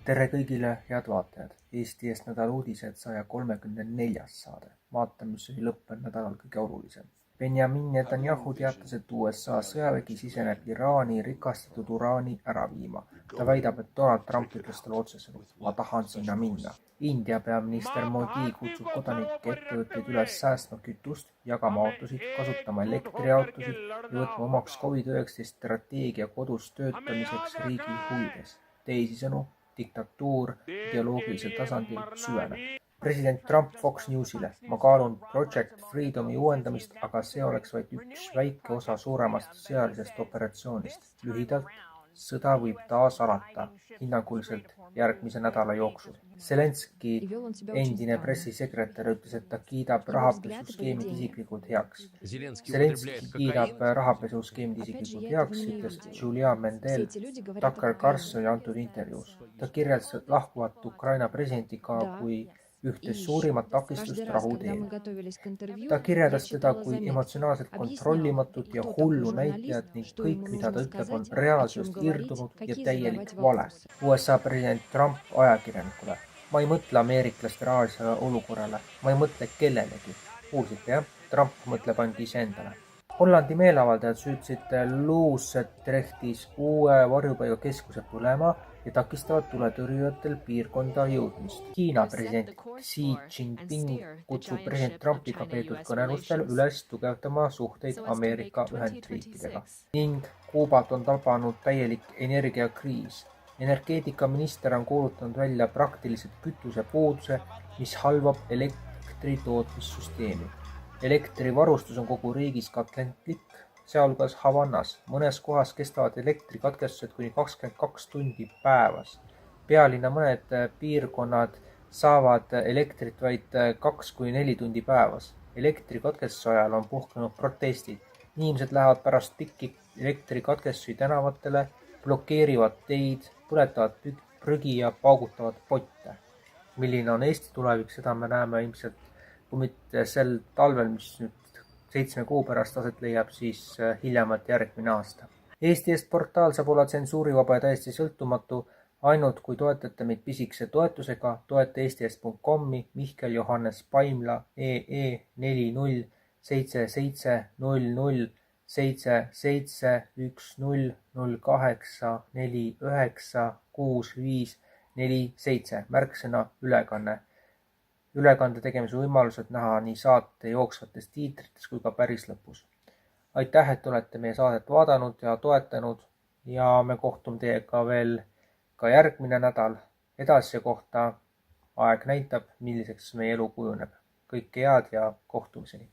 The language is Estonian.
Tere kõigile head vaatajad! Eesti Eest nädala uudised 134. saade. Vaatame, mis oli lõppenud nädalal kõige olulisem. Benjamin Netanyahu teatas, et USA sõjavägi siseneb Iraani rikastatud uraani ära viima. Ta väidab, et Donald Trump ütles talle otsesõnu: ma tahan sinna minna. India peaminister Modi kutsub kodanikke ettevõtteid üles säästma kütust, jagama autosid, kasutama elektriautosid ja võtma omaks COVID-19 strateegia kodus töötamiseks riigi huvides. Teisisõnu, diktatuur ideoloogilisel tasandil süveneb. President Trump Fox Newsile: ma kaalun Project Freedomi uuendamist, aga see oleks vaid üks väike osa suuremast sõjalisest operatsioonist. Lühidalt, sõda võib taas alata, hinnanguliselt järgmise nädala jooksul. Zelenski endine pressisekretär ütles, et ta kiidab rahapesuskeemid isiklikult heaks. Zelenski kiidab rahapesuskeemid isiklikult heaks, ütles Julia Mendel Tucker Carlsoni antud intervjuus. Ta kirjeldas lahkuvat Ukraina presidenti ka kui ühte suurimat takistust rahu teel. Ta kirjeldas teda kui emotsionaalselt kontrollimatut ja hullu näitlejat ning kõik, mida ta ütleb, on reaalsusest irdunud ja täielik vale. USA president Trump ajakirjanikule: ma ei mõtle ameeriklaste rahalisele olukorrale, ma ei mõtle kellelegi. Kuulsite, jah? Trump mõtleb ainult iseendale. Hollandi meeleavaldajad süüdsid Loosdrechtis uue varjupaigakeskuse põlema ja takistavad tuletõrjujatel piirkonda jõudmist. Hiina president Xi Jinping kutsub president Trumpiga peetud kõnelustel üles tugevdama suhteid Ameerika Ühendriikidega. Ning Kuubat on tabanud täielik energiakriis. Energeetikaminister on kuulutanud välja praktiliselt kütusepuuduse, mis halvab elektritootmissüsteemi. Elektrivarustus on kogu riigis katlentlik, sealhulgas Havannas. Mõnes kohas kestavad elektrikatkestused kuni 22 tundi päevas. Pealinna mõned piirkonnad saavad elektrit vaid 2–4 tundi päevas. Elektrikatkestuse ajal on puhkenud protestid. Inimesed lähevad pärast pikki elektrikatkestusi tänavatele, blokeerivad teid, põletavad prügi ja paugutavad potte. Milline on Eesti tulevik, seda me näeme ilmselt, kui mitte sel talvel, mis nüüd 7 kuu pärast aset leiab, siis hiljemalt järgmine aasta. Eesti Eest portaal saab olla tsensuurivaba ja täiesti sõltumatu ainult kui toetate meid pisikese toetusega. Toeta eestieest.com-i Mihkel Johannes Paimla EE 40 77 00 77 10 08 49 65 47 märksõna ülekanne. Ülekande tegemise võimalused näha nii saate jooksvates tiitrites kui ka päris lõpus. Aitäh, et olete meie saadet vaadanud ja toetanud ja me kohtume teiega veel ka järgmine nädal. Edasise kohta aeg näitab, milliseks meie elu kujuneb. Kõike head ja kohtumiseni!